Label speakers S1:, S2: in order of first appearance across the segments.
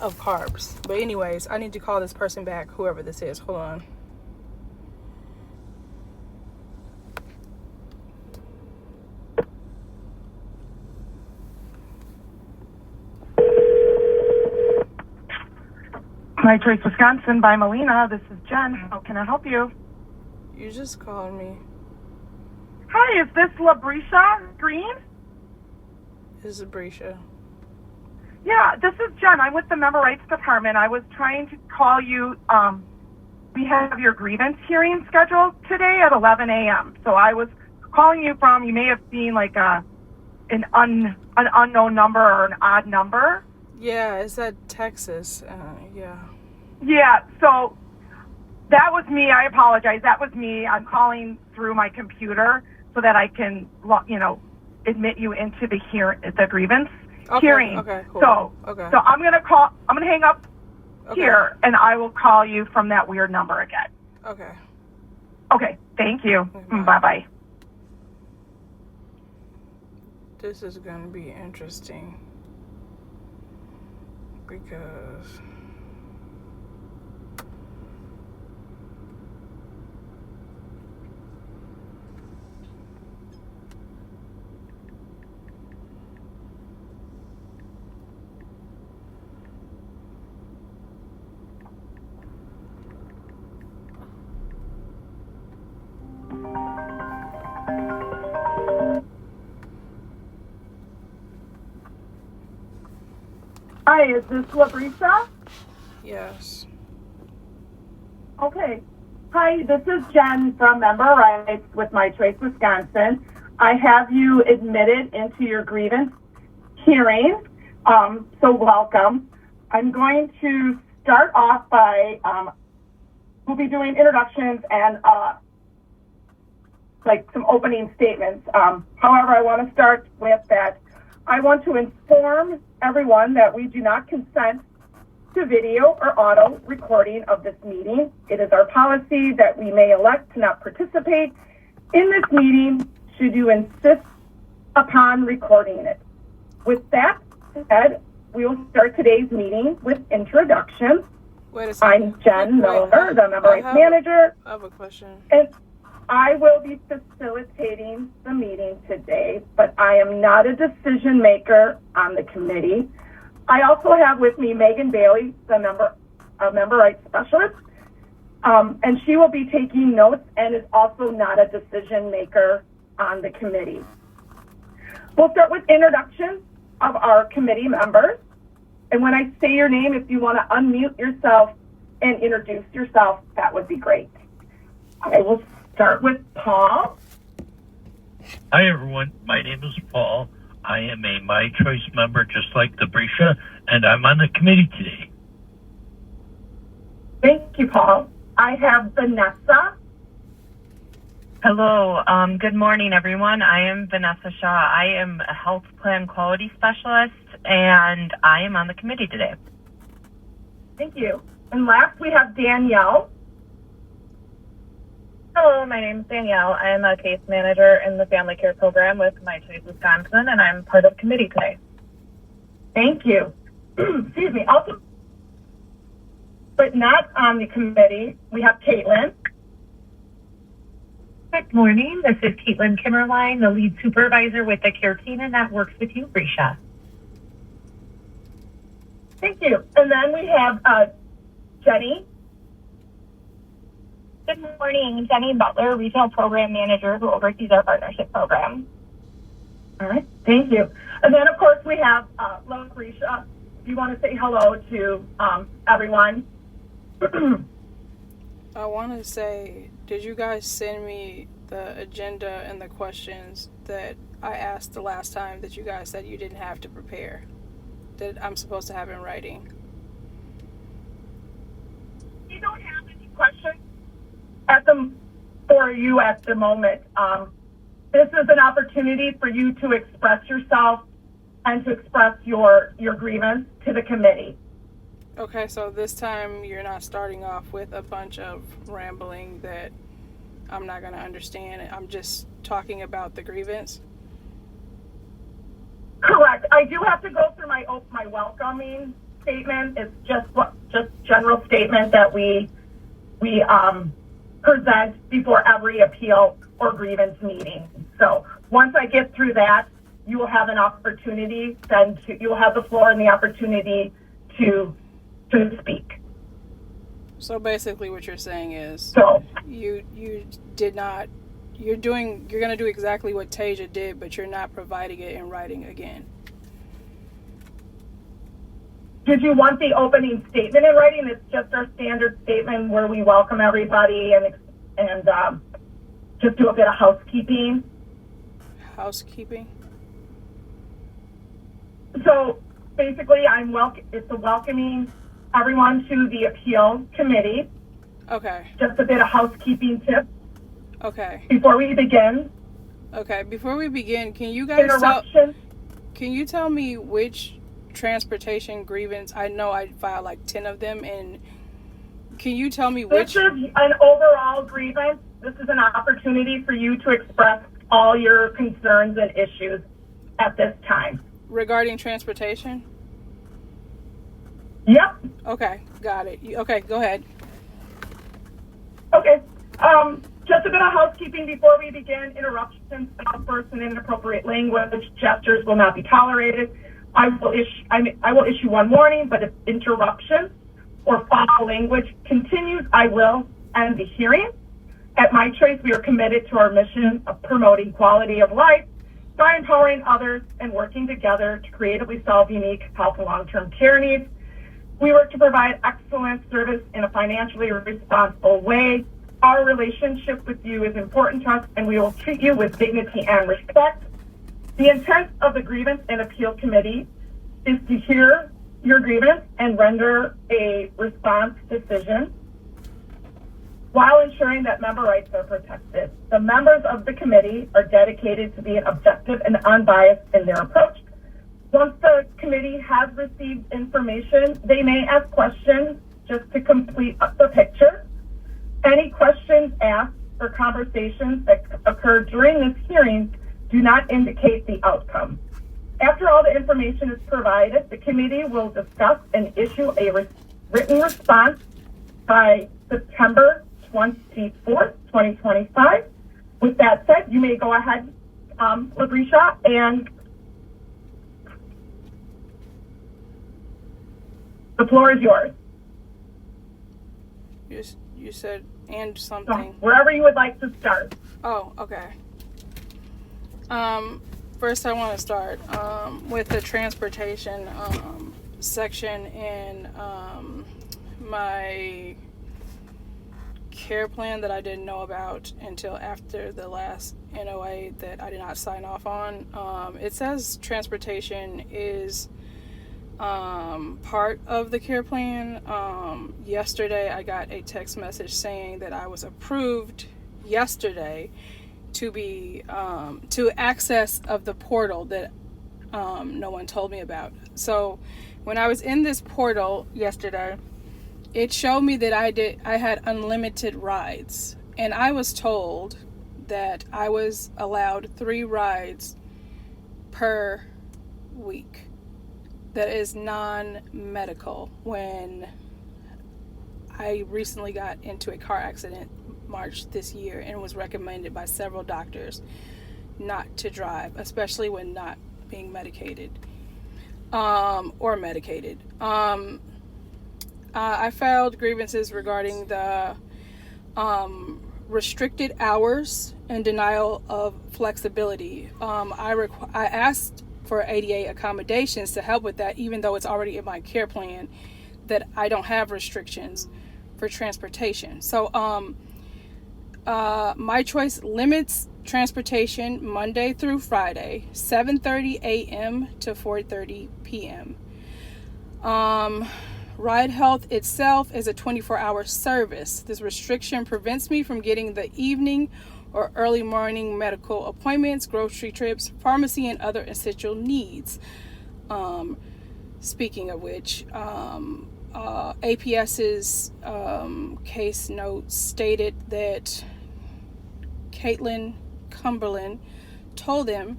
S1: of carbs. But anyways, I need to call this person back, whoever this is. Hold on.
S2: My Choice Wisconsin by Melina. This is Jen. How can I help you?
S1: You just called me.
S2: Hi, is this Labrisha Green?
S1: This is Brescia.
S2: Yeah, this is Jen. I'm with the Member Rights Department. I was trying to call you. We have your grievance hearing scheduled today at 11 a.m. So I was calling you from, you may have seen like an unknown number or an odd number.
S1: Yeah, it's at Texas. Yeah.
S2: Yeah, so that was me. I apologize. That was me. I'm calling through my computer so that I can, admit you into the grievance hearing.
S1: Okay, cool.
S2: So I'm gonna hang up here, and I will call you from that weird number again.
S1: Okay.
S2: Okay. Thank you. Bye-bye.
S1: This is gonna be interesting because
S2: Hi, is this Labrisha?
S1: yes.
S2: Okay. Hi, this is Jen from Member Rights with My Choice Wisconsin. I have you admitted into your grievance hearing, so welcome. I'm going to start off by, we'll be doing introductions and some opening statements. However, I want to start with that. I want to inform everyone that we do not consent to video or auto recording of this meeting. It is our policy that we may elect to not participate in this meeting should you insist upon recording it. With that said, we will start today's meeting with introductions.
S1: Wait a second.
S2: I'm Jen Miller, the Member Rights Manager.
S1: I have a question.
S2: And I will be facilitating the meeting today, but I am not a decision maker on the committee. I also have with me Megan Bailey, the member rights specialist, and she will be taking notes and is also not a decision maker on the committee. We'll start with introductions of our committee members. And when I say your name, if you want to unmute yourself and introduce yourself, that would be great. I will start with Paul.
S3: Hi, everyone. My name is Paul. I am a My Choice member, just like the Brescia, and I'm on the committee today.
S2: Thank you, Paul. I have Vanessa.
S4: Hello. Good morning, everyone. I am Vanessa Shaw. I am a health plan quality specialist, and I am on the committee today.
S2: Thank you. And last, we have Danielle.
S5: Hello, my name is Danielle. I am a case manager in the family care program with My Choice Wisconsin, and I'm part of the committee today.
S2: Thank you. Excuse me. Also, but not on the committee, we have Caitlin.
S6: Good morning. This is Caitlin Kimmerline, the lead supervisor with the care team, and that works with you, Brescia.
S2: Thank you. And then we have Jenny.
S7: Good morning, Jenny Butler, Regional Program Manager who oversees our partnership program.
S2: All right, thank you. And then, of course, we have Labrisha. If you want to say hello to everyone.
S1: I want to say, did you guys send me the agenda and the questions that I asked the last time that you guys said you didn't have to prepare, that I'm supposed to have in writing?
S2: You don't have any questions for you at the moment. This is an opportunity for you to express yourself and to express your grievance to the committee.
S1: Okay, so this time you're not starting off with a bunch of rambling that I'm not going to understand. I'm just talking about the grievance.
S2: Correct. I do have to go through my welcoming statement is just general statement that we present before every appeal or grievance meeting. So once I get through that, you will have an opportunity, you will have the floor and the opportunity to speak.
S1: So basically what you're saying is
S2: So
S1: you did not, you're going to do exactly what Tasia did, but you're not providing it in writing again.
S2: did you want the opening statement in writing? It's just our standard statement where we welcome everybody and just do a bit of housekeeping.
S1: Housekeeping?
S2: So basically, it's a welcoming everyone to the appeal committee.
S1: Okay.
S2: Just a bit of housekeeping tips
S1: Okay.
S2: before we begin.
S1: Okay. Before we begin, can you guys tell me which transportation grievance? I know I filed like 10 of them, and can you tell me which?
S2: This is an overall grievance. This is an opportunity for you to express all your concerns and issues at this time.
S1: Regarding transportation?
S2: Yep.
S1: Okay, got it. Okay, go ahead.
S2: Okay. Just a bit of housekeeping before we begin. Interruptions, outbursts, and inappropriate language, gestures will not be tolerated. I will issue one warning, but if interruption or foul language continues, I will end the hearing. At My Choice, we are committed to our mission of promoting quality of life by empowering others and working together to creatively solve unique health and long-term care needs. We work to provide excellent service in a financially responsible way. Our relationship with you is important to us, and we will treat you with dignity and respect. The intent of the Grievance and Appeal Committee is to hear your grievance and render a response decision while ensuring that member rights are protected. The members of the committee are dedicated to being objective and unbiased in their approach. Once the committee has received information, they may ask questions just to complete the picture. Any questions asked or conversations that occur during this hearing do not indicate the outcome. After all the information is provided, the committee will discuss and issue a written response by September 24th, 2025. With that said, you may go ahead, Labrisha, and the floor is yours.
S1: You said and something.
S2: Wherever you would like to start.
S1: Oh, okay. First I want to start with the transportation section in my care plan that I didn't know about until after the last NOA that I did not sign off on. It says transportation is part of the care plan. Yesterday I got a text message saying that I was approved yesterday to be to access of the portal that no one told me about. So when I was in this portal yesterday, it showed me that I had unlimited rides, and I was told that I was allowed 3 rides per week. That is non-medical. When I recently got into a car accident March this year and was recommended by several doctors not to drive, especially when not being medicated or medicated. I filed grievances regarding the restricted hours and denial of flexibility. I asked for ADA accommodations to help with that, even though it's already in my care plan that I don't have restrictions for transportation. So My Choice limits transportation Monday through Friday, 7:30 a.m. to 4:30 p.m. Ride Health itself is a 24-hour service. This restriction prevents me from getting the evening or early morning medical appointments, grocery trips, pharmacy, and other essential needs. Speaking of which, APS's case note stated that Caitlin Cumberland told them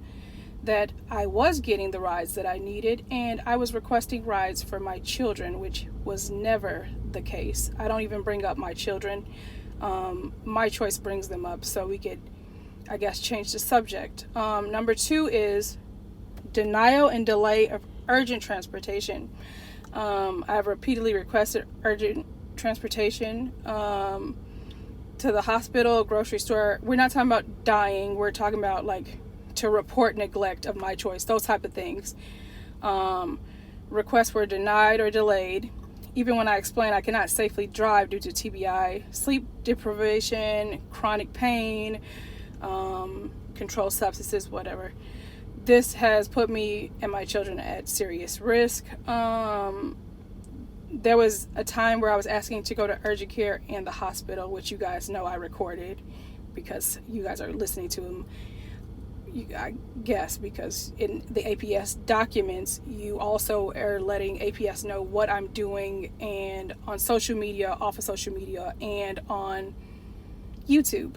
S1: that I was getting the rides that I needed, and I was requesting rides for my children, which was never the case. I don't even bring up my children. My Choice brings them up, so we could, I guess, change the subject. Number 2 is denial and delay of urgent transportation. I've repeatedly requested urgent transportation to the hospital, grocery store. We're not talking about dying. We're talking about like to report neglect of My Choice, those type of things. Requests were denied or delayed. Even when I explained I cannot safely drive due to TBI, sleep deprivation, chronic pain, controlled substances, whatever. This has put me and my children at serious risk. There was a time where I was asking to go to urgent care and the hospital, which you guys know I recorded because you guys are listening to them. I guess because in the APS documents, you also are letting APS know what I'm doing, and on social media, off of social media, and on YouTube.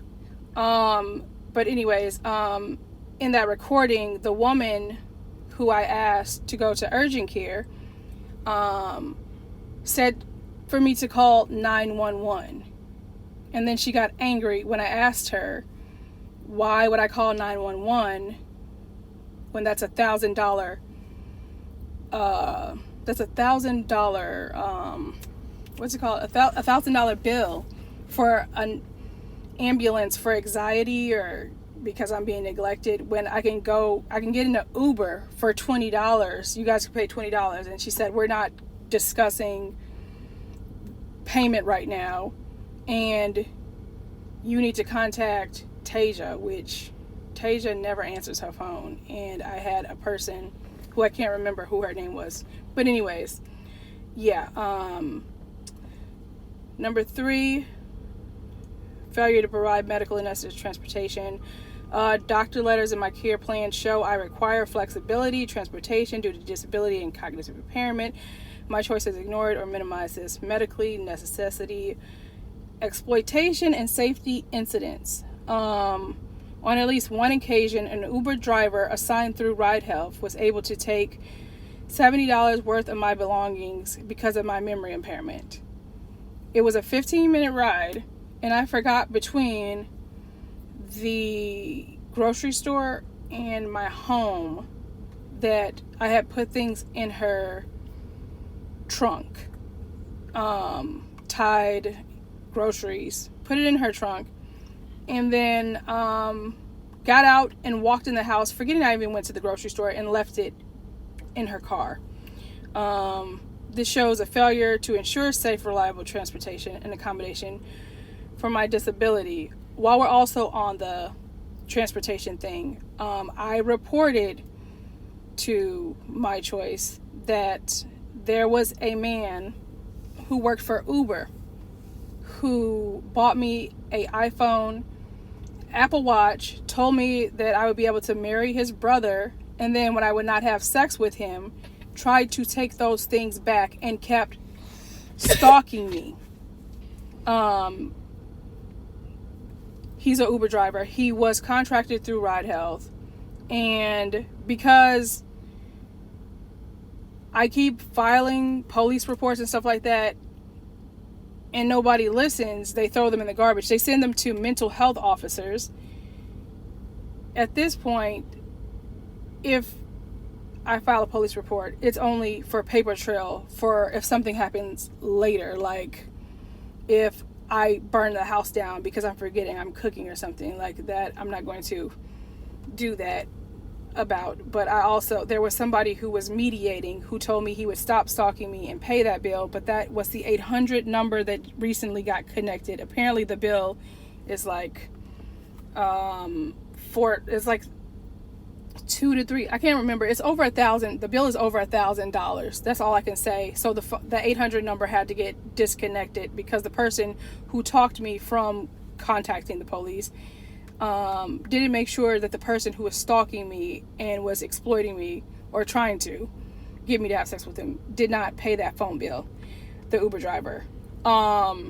S1: But anyways, in that recording, the woman who I asked to go to urgent care said for me to call 911. And then she got angry when I asked her, why would I call 911 when that's $1,000? That's $1,000. What's it called? $1,000 bill for an ambulance for anxiety or because I'm being neglected. When I can get in an Uber for $20. You guys can pay $20. And she said, we're not discussing payment right now, and you need to contact Tasia, which Tasia never answers her phone. And I had a person who I can't remember who her name was, but anyways, yeah. Number 3, failure to provide medical and necessary transportation. Doctor letters in my care plan show I require flexibility transportation due to disability and cognitive impairment. My Choice has ignored or minimized this medically necessity. Exploitation and safety incidents. On at least one occasion, an Uber driver assigned through Ride Health was able to take $70 worth of my belongings because of my memory impairment. It was a 15-minute ride, and I forgot between the grocery store and my home that I had put things in her trunk, tied groceries, put it in her trunk, and then got out and walked in the house, forgetting I even went to the grocery store, and left it in her car. This shows a failure to ensure safe, reliable transportation and accommodation for my disability. While we're also on the transportation thing, I reported to My Choice that there was a man who worked for Uber who bought me an iPhone, Apple Watch, told me that I would be able to marry his brother, and then when I would not have sex with him, tried to take those things back and kept stalking me. He's an Uber driver. He was contracted through Ride Health, and because I keep filing police reports and stuff like that, and nobody listens, they throw them in the garbage. They send them to mental health officers. At this point, if I file a police report, it's only for paper trail for if something happens later, like if I burn the house down because I'm forgetting I'm cooking or something like that. I'm not going to do that about. But there was somebody who was mediating who told me he would stop stalking me and pay that bill, but that was the 800 number that recently got connected. Apparently the bill is like it's like 2 to 3, I can't remember. It's over $1,000. The bill is over $1,000. That's all I can say. So the 800 number had to get disconnected because the person who talked me from contacting the police didn't make sure that the person who was stalking me and was exploiting me or trying to get me to have sex with him did not pay that phone bill, the Uber driver. Let's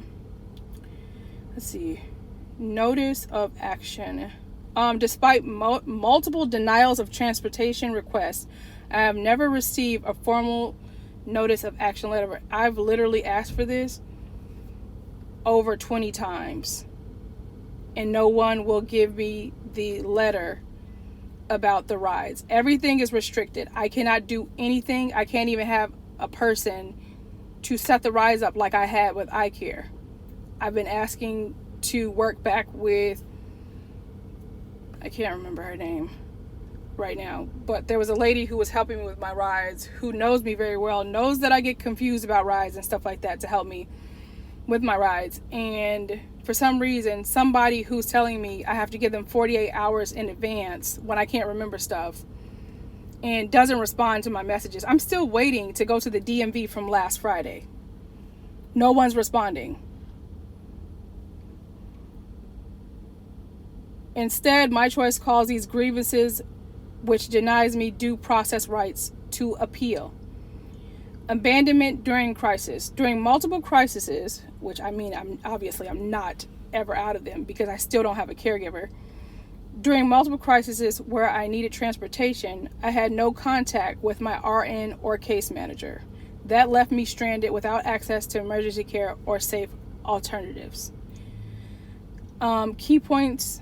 S1: see. Notice of action. Despite multiple denials of transportation requests, I have never received a formal notice of action letter. I've literally asked for this over 20 times, and no one will give me the letter about the rides. Everything is restricted. I cannot do anything. I can't even have a person to set the rides up like I had with iCare. I've been asking to work back with, I can't remember her name right now, but there was a lady who was helping me with my rides, who knows me very well, knows that I get confused about rides and stuff like that, to help me with my rides. And for some reason, somebody who's telling me I have to give them 48 hours in advance when I can't remember stuff, and doesn't respond to my messages. I'm still waiting to go to the DMV from last Friday. No one's responding. Instead, My Choice calls these grievances, which denies me due process rights, to appeal. Abandonment during crisis. During multiple crises, which I'm not ever out of them because I still don't have a caregiver. During multiple crises where I needed transportation, I had no contact with my RN or case manager. That left me stranded without access to emergency care or safe alternatives. Key points.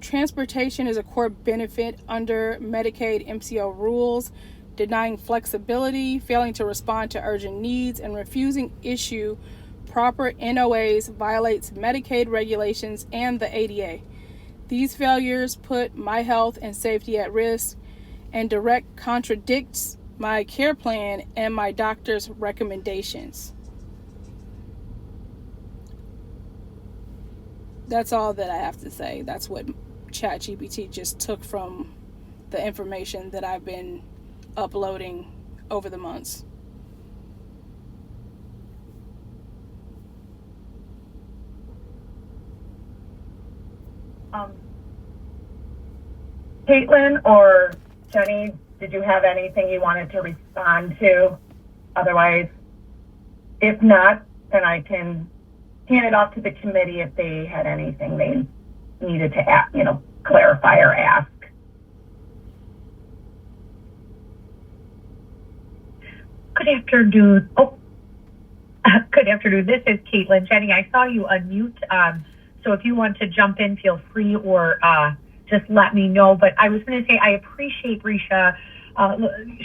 S1: Transportation is a core benefit under Medicaid MCO rules. Denying flexibility, failing to respond to urgent needs, and refusing issue proper NOAs violates Medicaid regulations and the ADA. These failures put my health and safety at risk and direct contradicts my care plan and my doctor's recommendations. That's all that I have to say. That's what ChatGPT just took from the information that I've been uploading over the months.
S2: Caitlin or Jenny, did you have anything you wanted to respond to? Otherwise, if not, then I can hand it off to the committee if they had anything they needed to clarify or ask.
S6: Good afternoon. Good afternoon. This is Caitlin. Jenny, I saw you unmute. So if you want to jump in, feel free, or just let me know. But I was going to say I appreciate Brescia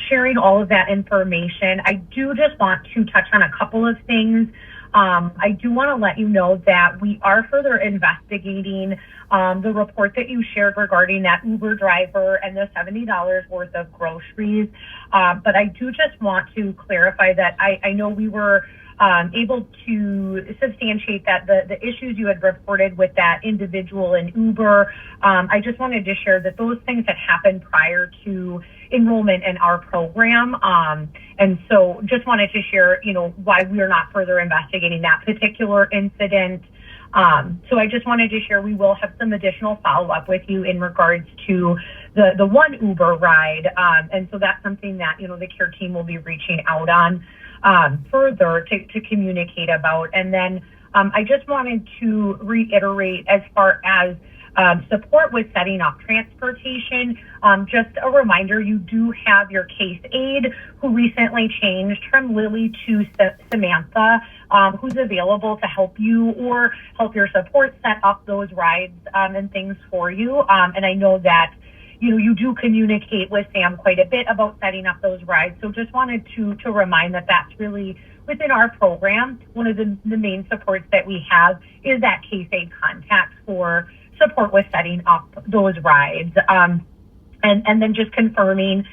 S6: sharing all of that information. I do just want to touch on a couple of things. I do want to let you know that we are further investigating the report that you shared regarding that Uber driver and the $70 worth of groceries. But I do just want to clarify that I know we were able to substantiate that the issues you had reported with that individual in Uber. I just wanted to share that those things had happened prior to enrollment in our program. And so just wanted to share, why we are not further investigating that particular incident. So I just wanted to share we will have some additional follow-up with you in regards to the one Uber ride. And so that's something that, the care team will be reaching out on further to communicate about. And then I just wanted to reiterate as far as support with setting up transportation. Just a reminder, you do have your case aide who recently changed from Lily to Samantha, who's available to help you or help your support set up those rides and things for you. And I know that you do communicate with Sam quite a bit about setting up those rides. So just wanted to remind that that's really within our program. One of the main supports that we have is that case aide contact for support with setting up those rides. And then just confirming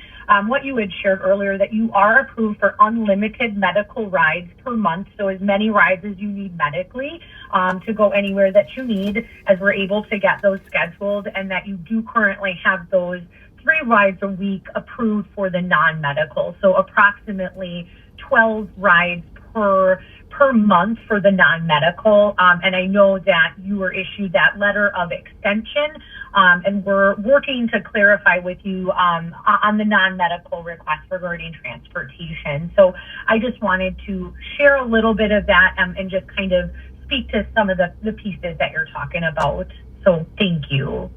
S6: what you had shared earlier, that you are approved for unlimited medical rides per month. So as many rides as you need medically to go anywhere that you need, as we're able to get those scheduled, and that you do currently have those 3 rides a week approved for the non-medical. So approximately 12 rides per month for the non-medical. And I know that you were issued that letter of extension, and we're working to clarify with you on the non-medical request regarding transportation. So I just wanted to share a little bit of that and just kind of speak to some of the pieces that you're talking about. So thank you.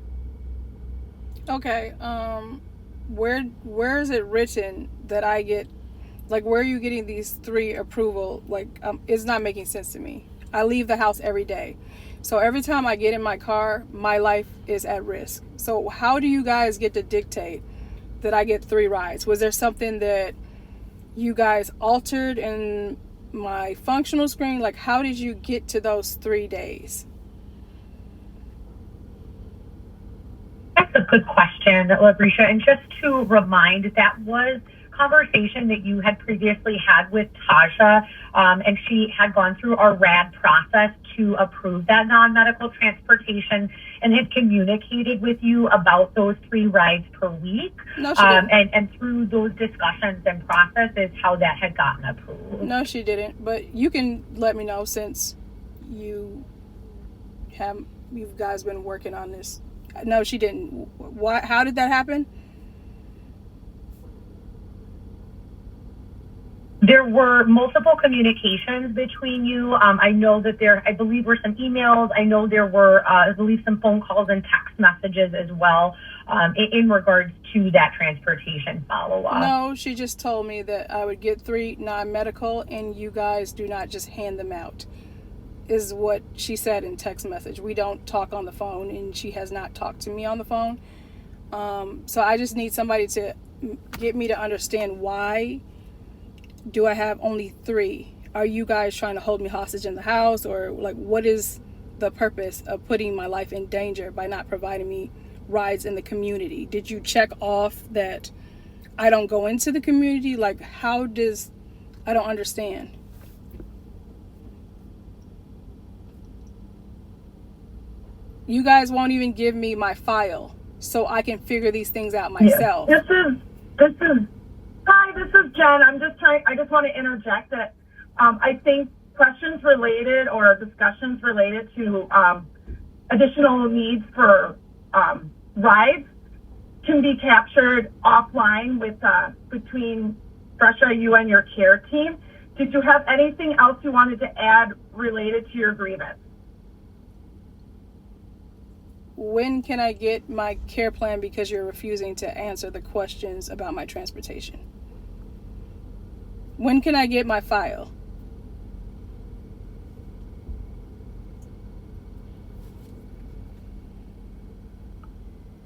S1: Okay. Where is it written that I get, like, where are you getting these 3 approval? Like, it's not making sense to me. I leave the house every day. So every time I get in my car, my life is at risk. So how do you guys get to dictate that I get 3 rides? Was there something that you guys altered in my functional screen? Like, how did you get to those 3 days?
S6: That's a good question, Labrisha. And just to remind, that was conversation that you had previously had with Tasha, and she had gone through our RAD process to approve that non-medical transportation and had communicated with you about those 3 rides per week.
S1: No, she didn't.
S6: And through those discussions and processes, how that had gotten approved.
S1: No, she didn't. But you can let me know, since you guys been working on this. No, she didn't. Why? How did that happen?
S6: There were multiple communications between you. I know that I believe, were some emails. I know there were, I believe, some phone calls and text messages as well, in regards to that transportation follow-up.
S1: No, she just told me that I would get 3 non-medical and you guys do not just hand them out, is what she said in text message. We don't talk on the phone, and she has not talked to me on the phone. So I just need somebody to get me to understand, why do I have only 3? Are you guys trying to hold me hostage in the house, or like, what is the purpose of putting my life in danger by not providing me rides in the community? Did you check off that I don't go into the community? Like, I don't understand. You guys won't even give me my file so I can figure these things out myself.
S2: This is hi, this is Jen. I just want to interject that I think questions related or discussions related to additional needs for rides can be captured offline with between Brescia, you and your care team. Did you have anything else you wanted to add related to your grievance?
S1: When can I get my care plan, because you're refusing to answer the questions about my transportation? When can I get my file?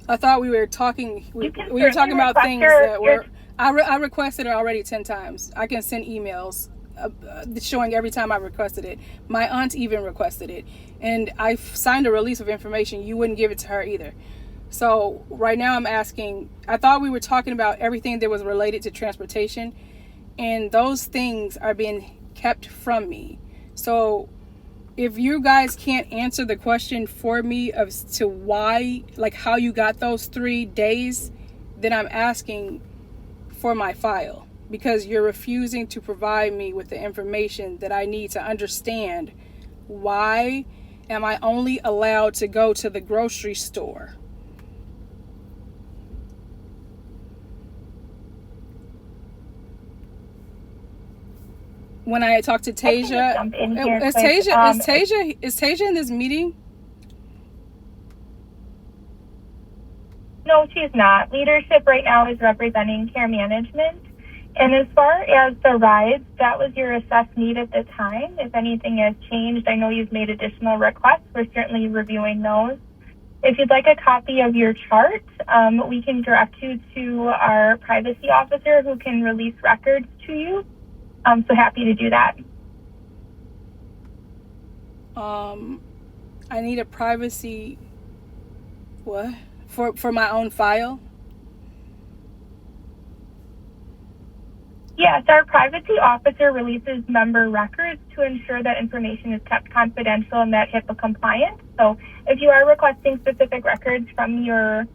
S1: I thought we were talking. We were talking about things that were. I requested it already 10 times. I can send emails showing every time I requested it. My aunt even requested it, and I signed a release of information. You wouldn't give it to her either. So right now I'm asking. I thought we were talking about everything that was related to transportation, and those things are being kept from me. So if you guys can't answer the question for me as to why, like how you got those 3 days, then I'm asking for my file, because you're refusing to provide me with the information that I need to understand why am I only allowed to go to the grocery store. When I talked to Tasia, is Tasia in this meeting?
S7: No, she's not. Leadership right now is representing care management. And as far as the rides, that was your assessed need at the time. If anything has changed, I know you've made additional requests. We're certainly reviewing those. If you'd like a copy of your chart, we can direct you to our privacy officer who can release records to you. I'm so happy to do that.
S1: I need a privacy, what? For my own file?
S7: Yes, our privacy officer releases member records to ensure that information is kept confidential and that HIPAA compliant. So if you are requesting specific records from your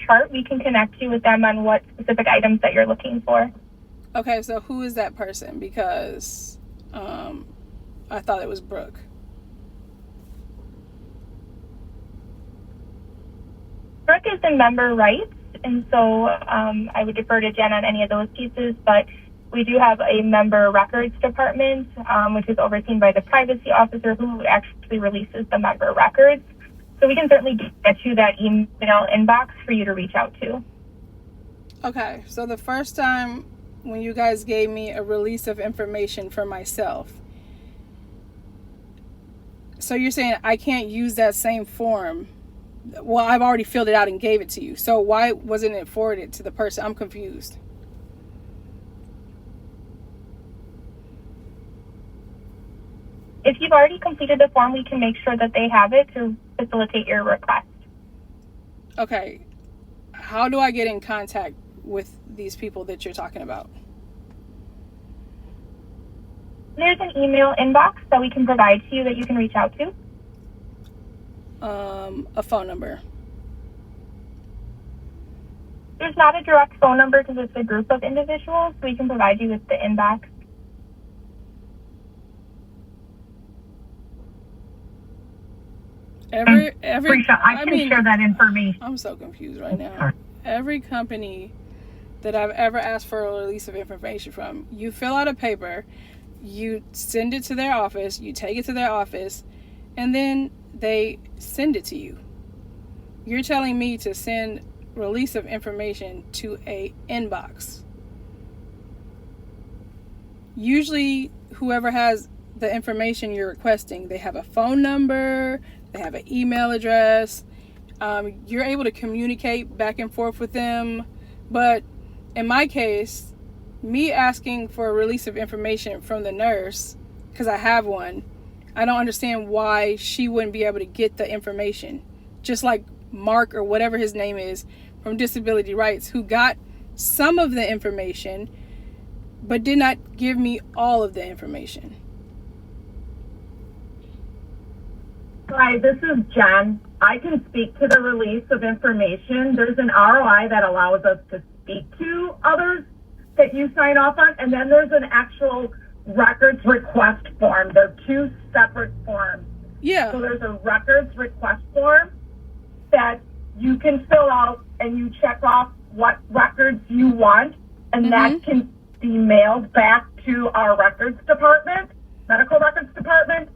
S7: chart, we can connect you with them on what specific items that you're looking for.
S1: Okay, so who is that person? Because I thought it was Brooke.
S7: Brooke is in member rights, and so I would defer to Jen on any of those pieces, but we do have a member records department, which is overseen by the privacy officer who actually releases the member records. So we can certainly get you that email inbox for you to reach out to.
S1: Okay, so the first time when you guys gave me a release of information for myself, so you're saying I can't use that same form? Well, I've already filled it out and gave it to you. So why wasn't it forwarded to the person? I'm confused.
S7: If you've already completed the form, we can make sure that they have it to facilitate your request.
S1: Okay, how do I get in contact with these people that you're talking about?
S7: There's an email inbox that we can provide to you that you can reach out to.
S1: A phone number.
S7: There's not a direct phone number because it's a group of individuals, so we can provide you with the inbox.
S6: Brescia, I can share that information.
S1: I'm so confused right now. Every company that I've ever asked for a release of information from, you fill out a paper, you send it to their office, you take it to their office, and then they send it to you. You're telling me to send release of information to a inbox. Usually, whoever has the information you're requesting, they have a phone number, they have an email address. You're able to communicate back and forth with them. But in my case, me asking for a release of information from the nurse, because I have one, I don't understand why she wouldn't be able to get the information. Just like Mark, or whatever his name is, from Disability Rights, who got some of the information, but did not give me all of the information.
S2: Hi, this is Jen. I can speak to the release of information. There's an ROI that allows us to speak to others that you sign off on, and then there's an actual records request form. They're two separate forms.
S1: Yeah.
S2: So there's a records request form that you can fill out, and you check off what records you want, and that can be mailed back to our records department, medical records department,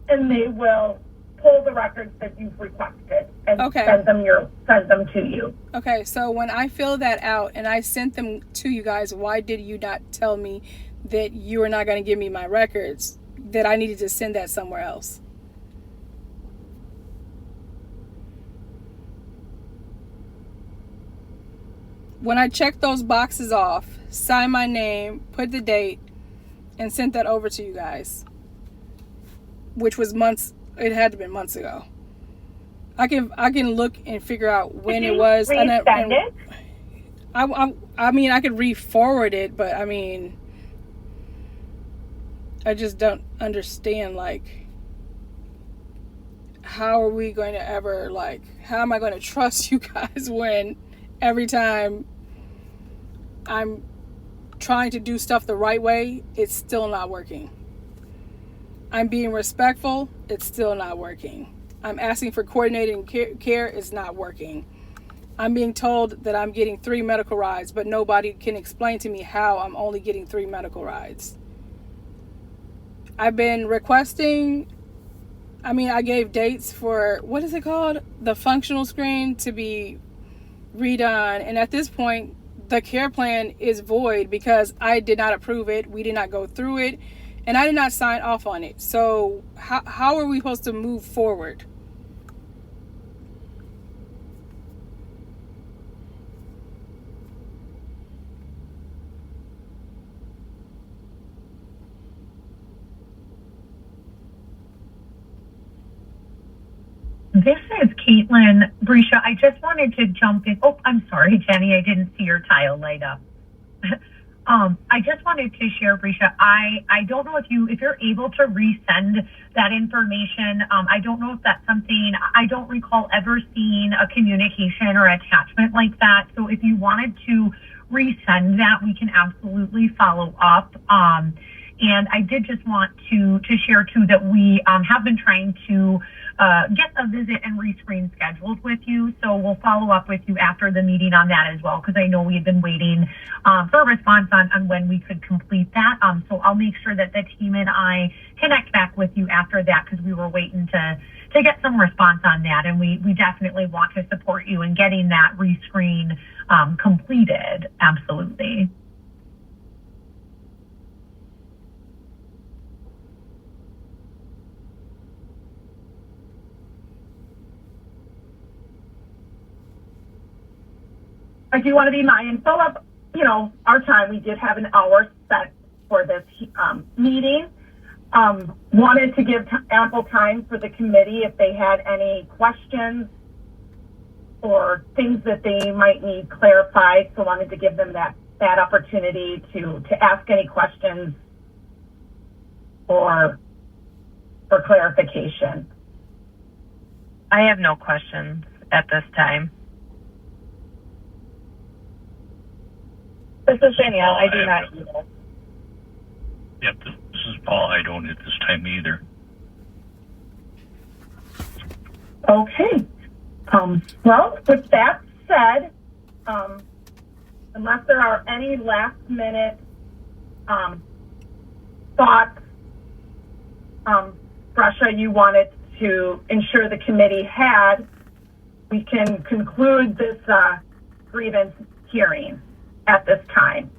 S2: and they will pull the records that you've requested and send them to you.
S1: Okay, so when I fill that out and I sent them to you guys, why did you not tell me that you were not going to give me my records, that I needed to send that somewhere else? When I checked those boxes off, signed my name, put the date, and sent that over to you guys, which was months. It had to have been months ago. I can look and figure out when it was.
S7: Resend it?
S1: I mean, I could re-forward it, but I mean, I just don't understand, like, how are we going to ever, like, how am I going to trust you guys when every time I'm trying to do stuff the right way, it's still not working? I'm being respectful, it's still not working. I'm asking for coordinated care, it's not working. I'm being told that I'm getting 3 medical rides, but nobody can explain to me how I'm only getting 3 medical rides. I've been requesting, I gave dates for, what is it called? The functional screen to be redone. And at this point, the care plan is void because I did not approve it. We did not go through it. And I did not sign off on it. So how are we supposed to move forward?
S6: This is Caitlin. Brescia, I just wanted to jump in. Oh, I'm sorry, Jenny. I didn't see your tile light up. I just wanted to share, Brescia, I don't know if you're able to resend that information. I don't know if that's something, I don't recall ever seeing a communication or attachment like that. So if you wanted to resend that, we can absolutely follow up. And I did just want to share too that we have been trying to get a visit and rescreen scheduled with you. So we'll follow up with you after the meeting on that as well, because I know we had been waiting for a response on when we could complete that. So I'll make sure that the team and I connect back with you after that, because we were waiting to get some response on that. And we definitely want to support you in getting that rescreen completed. Absolutely.
S2: I do want to be mindful of, our time. We did have an hour set for this meeting. Wanted to give ample time for the committee if they had any questions or things that they might need clarified. So wanted to give them that opportunity to ask any questions or for clarification.
S4: I have no questions at this time.
S5: This is Danielle. I do not either.
S3: Yep, this is Paul. I don't at this time either.
S2: Okay. Well, with that said, unless there are any last minute thoughts, Brescia, you wanted to ensure the committee had, we can conclude this grievance hearing at this time.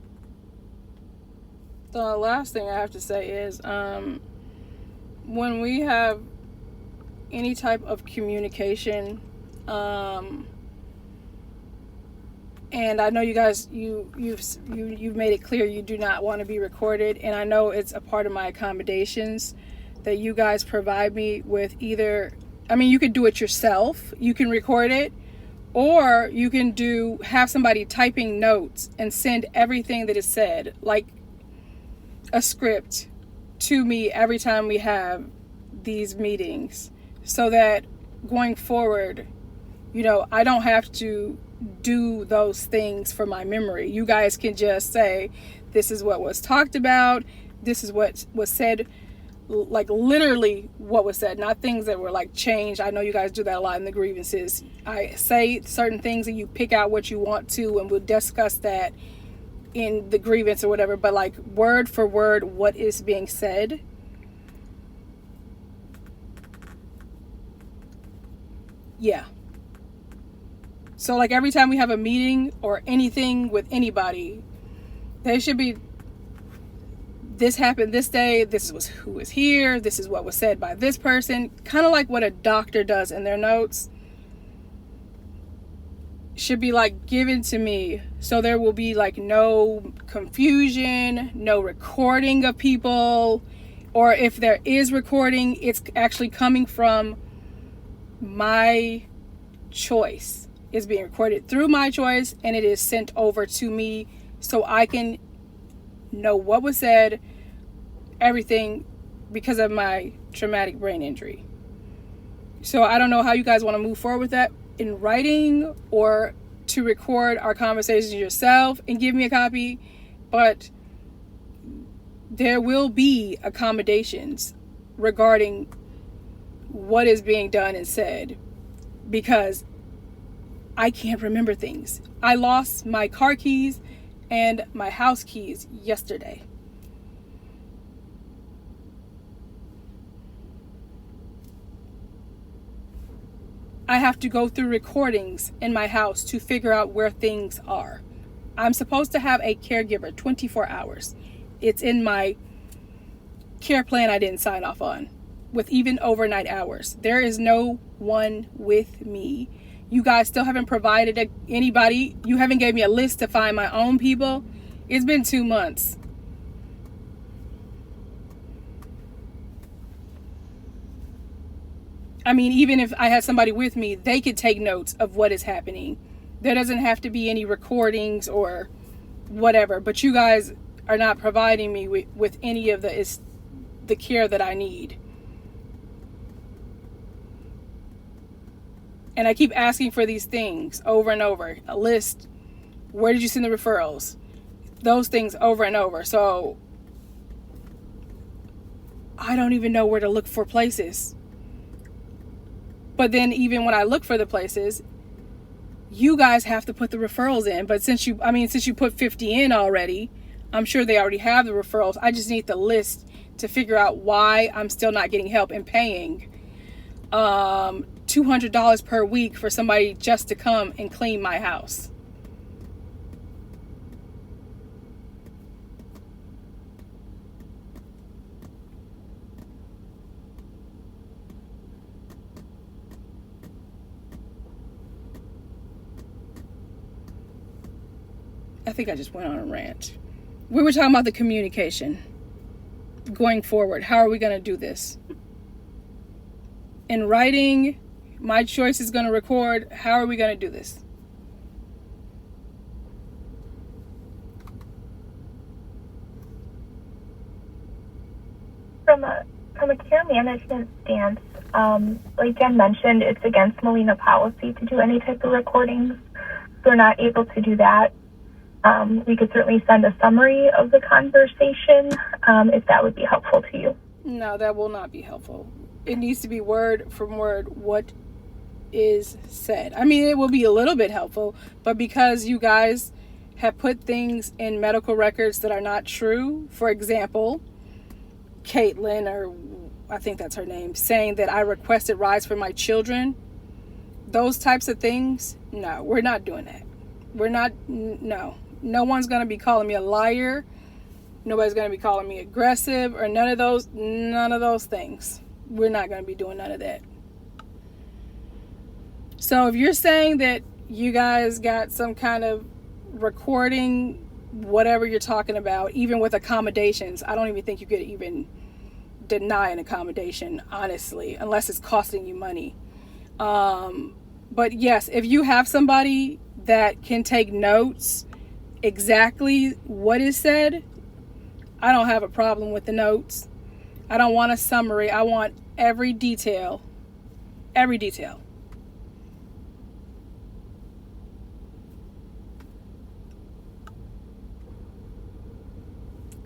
S1: The last thing I have to say is when we have any type of communication, and I know you guys you've made it clear you do not want to be recorded, and I know it's a part of my accommodations that you guys provide me with. Either, you could do it yourself, you can record it, or you can have somebody typing notes and send everything that is said, like a script, to me every time we have these meetings, so that going forward, I don't have to do those things for my memory. You guys can just say, this is what was talked about, this is what was said, like literally what was said, not things that were like changed. I know you guys do that a lot in the grievances. I say certain things and you pick out what you want to, and we'll discuss that in the grievance or whatever, but like word for word what is being said. Yeah. So like every time we have a meeting or anything with anybody, they should be, this happened this day, this was who was here, this is what was said by this person, kind of like what a doctor does in their notes. Should be like given to me, so there will be like no confusion, no recording of people, or if there is recording, it's actually coming from my choice. It's being recorded through my choice, and it is sent over to me so I can know what was said, everything, because of my traumatic brain injury. So I don't know how you guys want to move forward with that, in writing or to record our conversations yourself and give me a copy, but there will be accommodations regarding what is being done and said, because I can't remember things. I lost my car keys and my house keys yesterday. I have to go through recordings in my house to figure out where things are. I'm supposed to have a caregiver 24 hours. It's in my care plan I didn't sign off on, with even overnight hours. There is no one with me. You guys still haven't provided anybody. You haven't gave me a list to find my own people. It's been 2 months. Even if I had somebody with me, they could take notes of what is happening. There doesn't have to be any recordings or whatever, but you guys are not providing me with any of the care that I need. And I keep asking for these things over and over. A list. Where did you send the referrals? Those things over and over. So I don't even know where to look for places. But then even when I look for the places, you guys have to put the referrals in. But since you put 50 in already, I'm sure they already have the referrals. I just need the list to figure out why I'm still not getting help and paying $200 per week for somebody just to come and clean my house. I think I just went on a rant. We were talking about the communication going forward. How are we going to do this? In writing, My Choice is going to record. How are we going to do this?
S7: From a care management stance, like Jen mentioned, it's against Molina policy to do any type of recordings. So we're not able to do that. We could certainly send a summary of the conversation if that would be helpful to you.
S1: No, that will not be helpful. It needs to be word from word what is said. I mean, it will be a little bit helpful, but because you guys have put things in medical records that are not true, for example, Caitlin, or I think that's her name, saying that I requested rides for my children, those types of things, no, we're not doing that. No one's going to be calling me a liar. Nobody's going to be calling me aggressive or none of those things. We're not going to be doing none of that. So if you're saying that you guys got some kind of recording, whatever you're talking about, even with accommodations, I don't even think you could even deny an accommodation, honestly, unless it's costing you money. But yes, if you have somebody that can take notes exactly what is said, I don't have a problem with the notes. I don't want a summary. I want every detail. Every detail.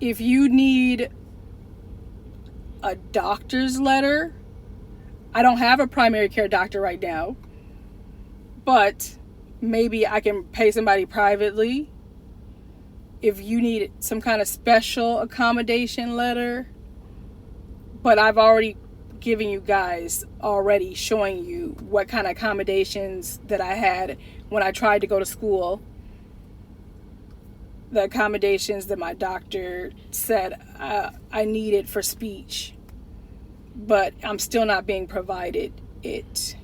S1: If you need a doctor's letter, I don't have a primary care doctor right now, but maybe I can pay somebody privately. If you need some kind of special accommodation letter, but I've already given you guys already, showing you what kind of accommodations that I had when I tried to go to school. The accommodations that my doctor said I needed for speech, but I'm still not being provided it.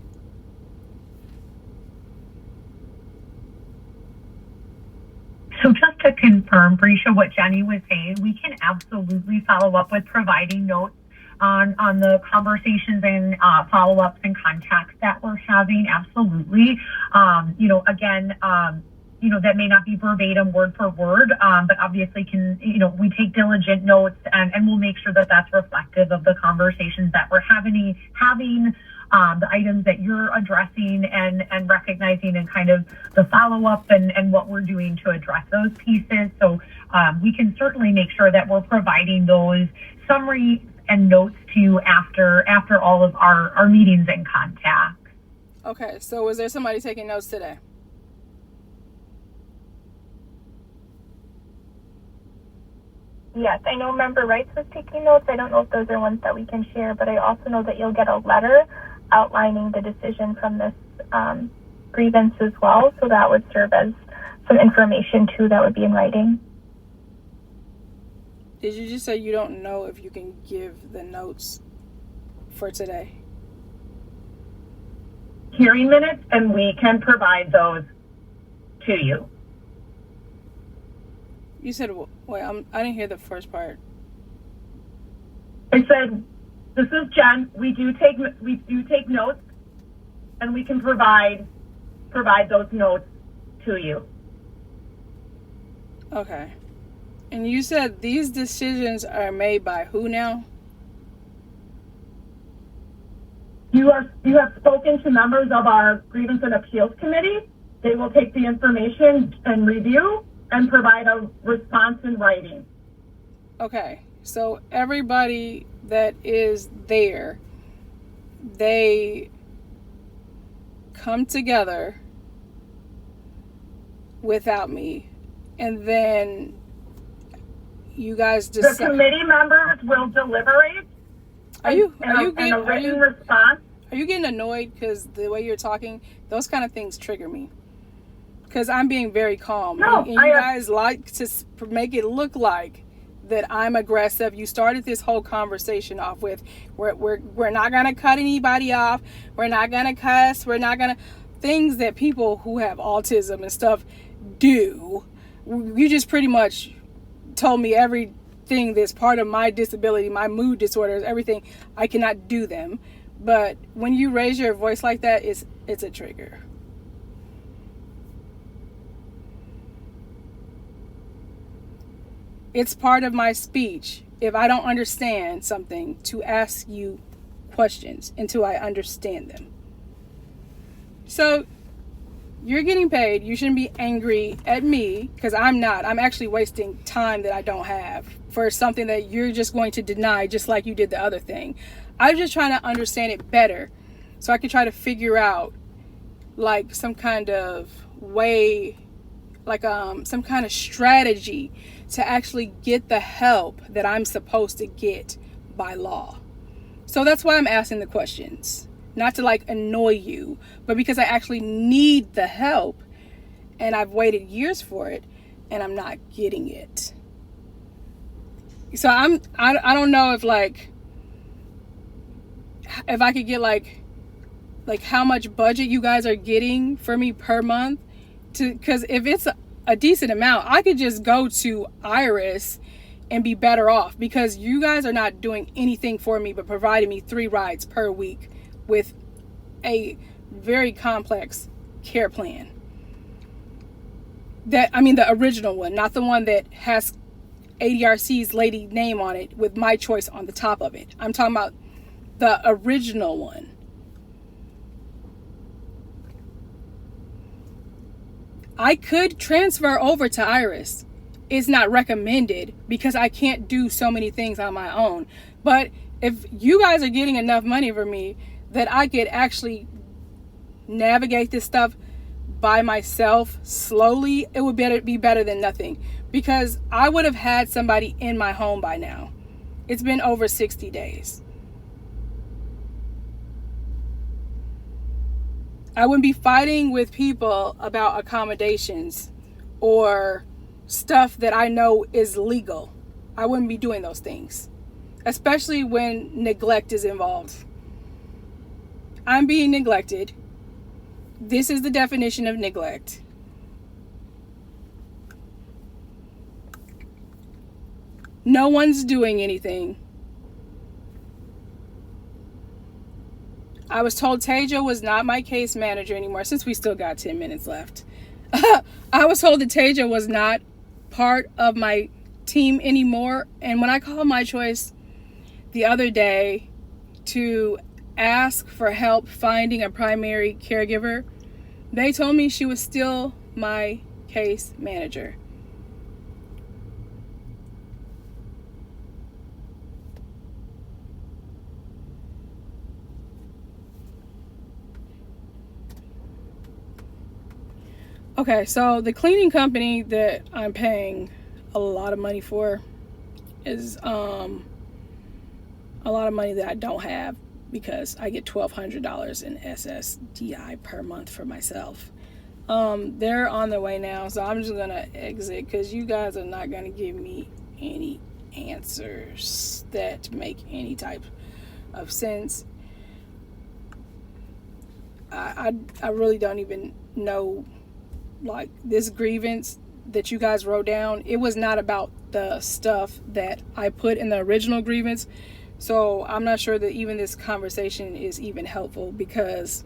S6: So just to confirm, Brescia, what Jenny was saying, we can absolutely follow up with providing notes on the conversations and follow-ups and contacts that we're having. Absolutely. That may not be verbatim word for word, but obviously we take diligent notes and we'll make sure that that's reflective of the conversations that we're having, the items that you're addressing and recognizing, and kind of the follow-up and what we're doing to address those pieces. So we can certainly make sure that we're providing those summaries and notes to you after all of our meetings and contacts.
S1: Okay, so was there somebody taking notes today?
S7: Yes, I know Member Wrights was taking notes. I don't know if those are ones that we can share, but I also know that you'll get a letter outlining the decision from this grievance as well. So that would serve as some information too that would be in writing.
S1: Did you just say you don't know if you can give the notes for today?
S2: Hearing minutes, and we can provide those to you.
S1: You said, wait, I didn't hear the first part.
S2: I said, this is Jen. We do take notes, and we can provide those notes to you.
S1: Okay. And you said these decisions are made by who now?
S2: You have spoken to members of our Grievance and Appeals Committee. They will take the information and review and provide a response in writing.
S1: Okay. So everybody that is there, they come together without me, and then you guys
S2: The
S1: decide.
S2: committee members will deliberate.
S1: Are you
S2: response?
S1: Are you getting annoyed because the way you're talking? Those kind of things trigger me. Because I'm being very calm.
S2: No,
S1: and you guys like to make it look like that I'm aggressive. You started this whole conversation off with, we're not going to cut anybody off. We're not going to cuss. We're not going to... Things that people who have autism and stuff do. You just pretty much told me everything that's part of my disability, my mood disorders, everything. I cannot do them. But when you raise your voice like that, it's a trigger. It's part of my speech, if I don't understand something, to ask you questions until I understand them. So you're getting paid. You shouldn't be angry at me, because I'm not. I'm actually wasting time that I don't have for something that you're just going to deny, just like you did the other thing. I'm just trying to understand it better so I can try to figure out like some kind of way, like some kind of strategy to actually get the help that I'm supposed to get by law. So that's why I'm asking the questions. Not to like annoy you, but because I actually need the help, and I've waited years for it and I'm not getting it. So I don't know if I could get like how much budget you guys are getting for me per month, because if it's a decent amount, I could just go to Iris and be better off, because you guys are not doing anything for me but providing me 3 rides per week with a very complex care plan. The original one, not the one that has ADRC's lady name on it with my choice on the top of it. I'm talking about the original one. I could transfer over to Iris. It's not recommended because I can't do so many things on my own. But if you guys are getting enough money for me that I could actually navigate this stuff by myself slowly, it would be better than nothing, because I would have had somebody in my home by now. It's been over 60 days. I wouldn't be fighting with people about accommodations or stuff that I know is legal. I wouldn't be doing those things, especially when neglect is involved. I'm being neglected. This is the definition of neglect. No one's doing anything. I was told Taja was not my case manager anymore, since we still got 10 minutes left. I was told that Taja was not part of my team anymore. And when I called My Choice the other day to ask for help finding a primary caregiver, they told me she was still my case manager. Okay, so the cleaning company that I'm paying a lot of money for is a lot of money that I don't have, because I get $1,200 in SSDI per month for myself. They're on their way now, so I'm just gonna exit, because you guys are not gonna give me any answers that make any type of sense. I really don't even know. Like, this grievance that you guys wrote down, it was not about the stuff that I put in the original grievance. So I'm not sure that even this conversation is even helpful, because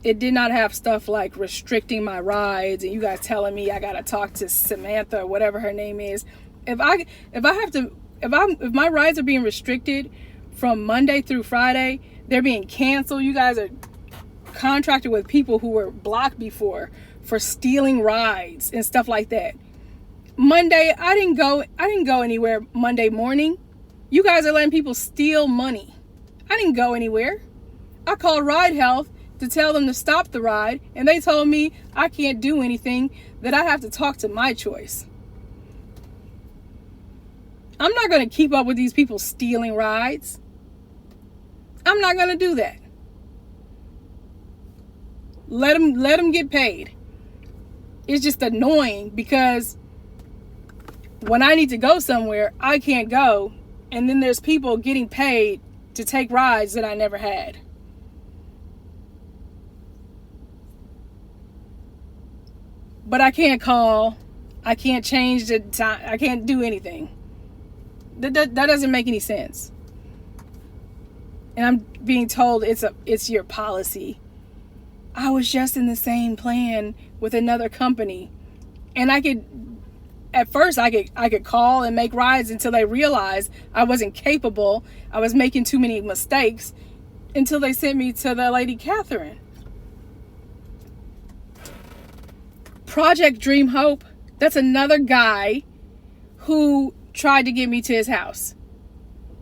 S1: it did not have stuff like restricting my rides and you guys telling me I gotta talk to Samantha or whatever her name is. If my rides are being restricted from Monday through Friday, they're being canceled. You guys are contracted with people who were blocked before for stealing rides and stuff like that. Monday, I didn't go anywhere Monday morning. You guys are letting people steal money. I didn't go anywhere. I called Ride Health to tell them to stop the ride, and they told me I can't do anything, that I have to talk to My Choice. I'm not going to keep up with these people stealing rides. I'm not going to do that. Let them get paid. It's just annoying because when I need to go somewhere, I can't go. And then there's people getting paid to take rides that I never had. But I can't call. I can't change the time. I can't do anything. That doesn't make any sense. And I'm being told it's your policy. I was just in the same plan with another company, and at first I could call and make rides until they realized I wasn't capable. I was making too many mistakes until they sent me to the lady Catherine. Project Dream Hope, that's another guy who tried to get me to his house.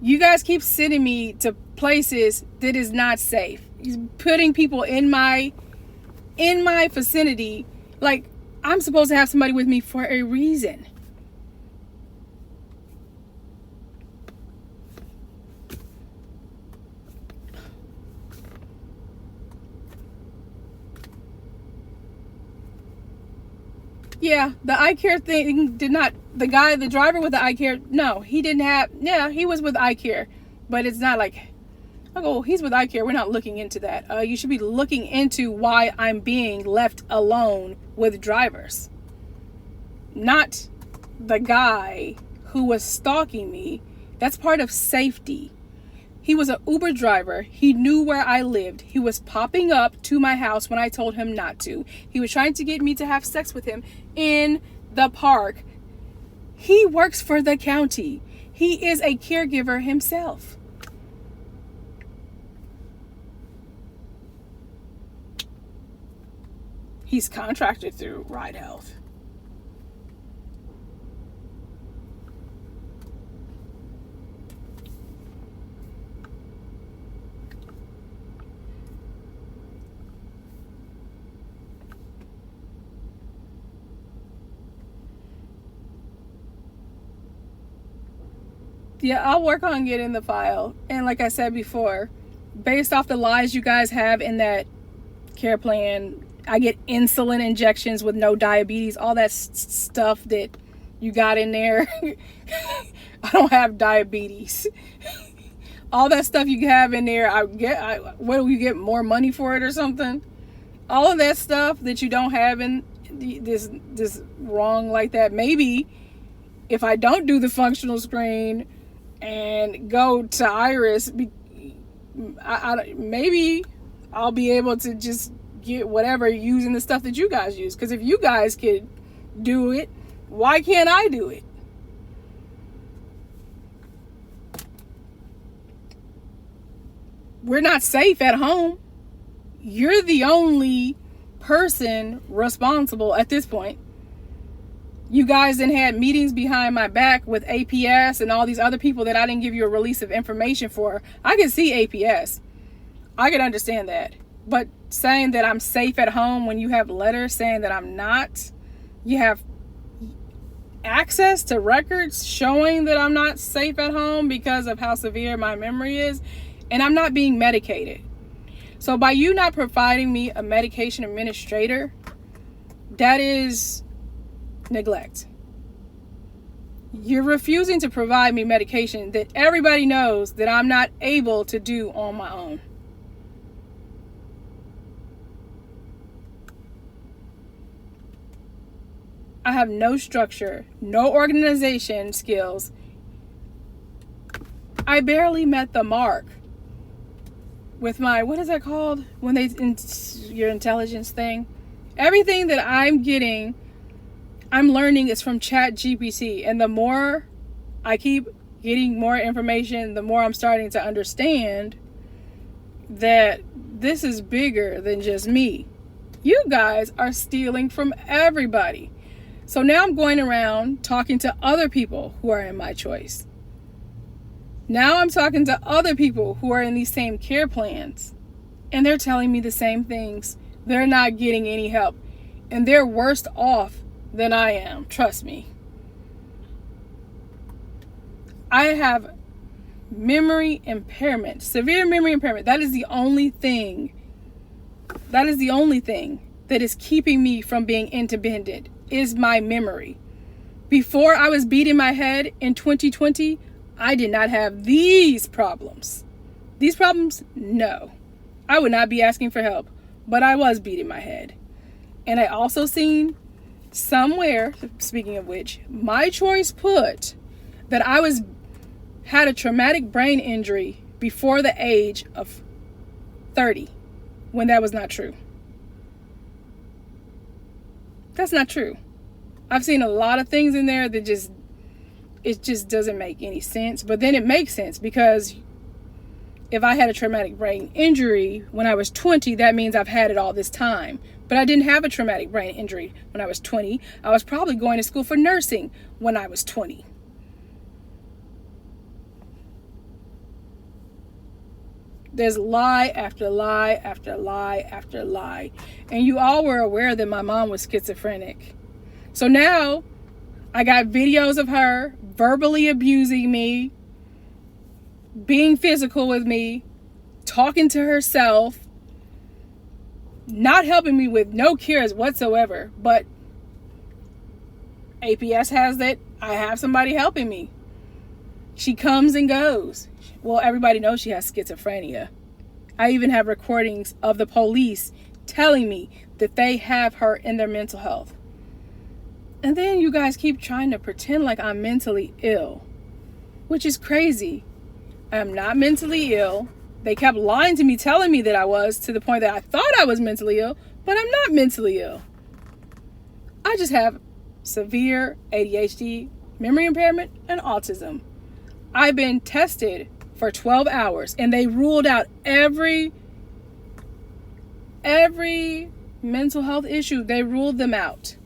S1: You guys keep sending me to places that is not safe. He's putting people in my vicinity. Like, I'm supposed to have somebody with me for a reason. Yeah, the iCare thing did not, the driver with the iCare, no, he didn't have, yeah, he was with iCare, but it's not like, oh, he's with iCare, we're not looking into that. You should be looking into why I'm being left alone with drivers. Not the guy who was stalking me. That's part of safety. He was an Uber driver. He knew where I lived. He was popping up to my house when I told him not to. He was trying to get me to have sex with him in the park. He works for the county. He is a caregiver himself. He's contracted through Ride Health. Yeah, I'll work on getting the file. And like I said before, based off the lies you guys have in that care plan, I get insulin injections with no diabetes, all that stuff that you got in there. I don't have diabetes. All that stuff you have in there, what do you get, more money for it or something? All of that stuff that you don't have in this wrong like that. Maybe if I don't do the functional screen and go to Iris, maybe I'll be able to just get whatever using the stuff that you guys use. Because if you guys could do it, why can't I do it? We're not safe at home. You're the only person responsible at this point. You guys then had meetings behind my back with APS and all these other people that I didn't give you a release of information for. I can see APS. I can understand that. But saying that I'm safe at home when you have letters saying that I'm not, you have access to records showing that I'm not safe at home because of how severe my memory is, and I'm not being medicated. So by you not providing me a medication administrator, that is neglect. You're refusing to provide me medication that everybody knows that I'm not able to do on my own. I have no structure, no organization skills. I barely met the mark with my, what is that called? When your intelligence thing. Everything that I'm getting, I'm learning is from ChatGPT. And the more I keep getting more information, the more I'm starting to understand that this is bigger than just me. You guys are stealing from everybody. So now I'm going around talking to other people who are in My Choice. Now I'm talking to other people who are in these same care plans, and they're telling me the same things. They're not getting any help, and they're worse off than I am. Trust me. I have memory impairment, severe memory impairment. That is the only thing that is keeping me from being independent, is my memory. Before I was beating my head in 2020, I did not have these problems. These problems, no. I would not be asking for help, but I was beating my head. And I also seen somewhere, speaking of which, My Choice put that I had a traumatic brain injury before the age of 30, when that was not true. That's not true. I've seen a lot of things in there that it just doesn't make any sense. But then it makes sense, because if I had a traumatic brain injury when I was 20, that means I've had it all this time. But I didn't have a traumatic brain injury when I was 20. I was probably going to school for nursing when I was 20. There's lie after lie after lie after lie. And you all were aware that my mom was schizophrenic. So now I got videos of her verbally abusing me, being physical with me, talking to herself, not helping me with no cures whatsoever. But APS has that. I have somebody helping me. She comes and goes. Well, everybody knows she has schizophrenia. I even have recordings of the police telling me that they have her in their mental health. And then you guys keep trying to pretend like I'm mentally ill, which is crazy. I am not mentally ill. They kept lying to me, telling me that I was, to the point that I thought I was mentally ill, but I'm not mentally ill. I just have severe ADHD, memory impairment, and autism. I've been tested for 12 hours, and they ruled out every mental health issue. They ruled them out.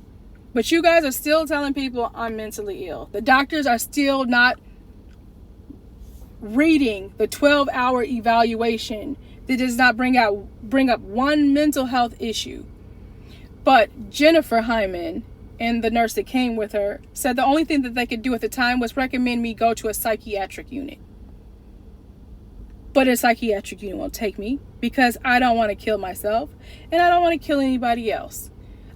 S1: But you guys are still telling people I'm mentally ill. The doctors are still not reading the 12-hour evaluation that does not bring up one mental health issue. But Jennifer Hyman and the nurse that came with her said the only thing that they could do at the time was recommend me go to a psychiatric unit. But a psychiatric unit won't take me, because I don't want to kill myself and I don't want to kill anybody else.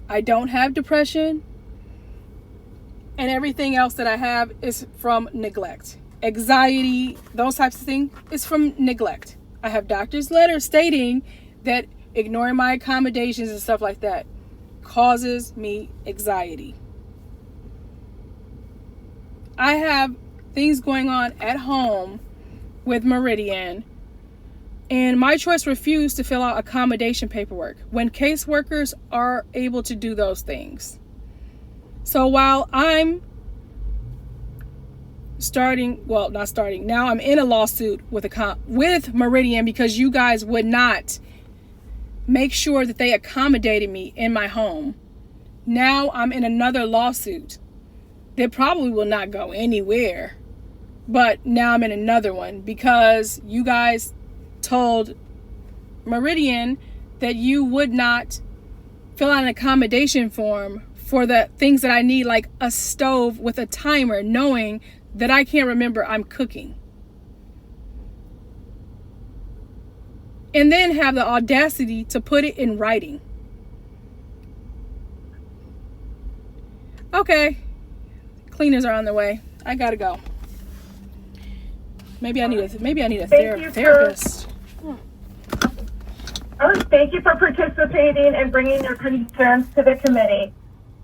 S1: I don't have depression, and everything else that I have is from neglect. Anxiety, those types of things, is from neglect. I have doctor's letters stating that ignoring my accommodations and stuff like that causes me anxiety. I have things going on at home with Meridian, and My Choice refused to fill out accommodation paperwork when caseworkers are able to do those things. So while I'm now I'm in a lawsuit with Meridian, because you guys would not make sure that they accommodated me in my home. Now I'm in another lawsuit that probably will not go anywhere. But now I'm in another one because you guys told Meridian that you would not fill out an accommodation form for the things that I need, like a stove with a timer, knowing that I can't remember I'm cooking. And then have the audacity to put it in writing. Okay, cleaners are on their way. I gotta go. Maybe I need a therapist.
S2: Thank you for participating and bringing your concerns to the committee.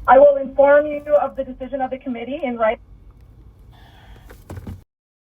S2: I will inform you of the decision of the committee in writing.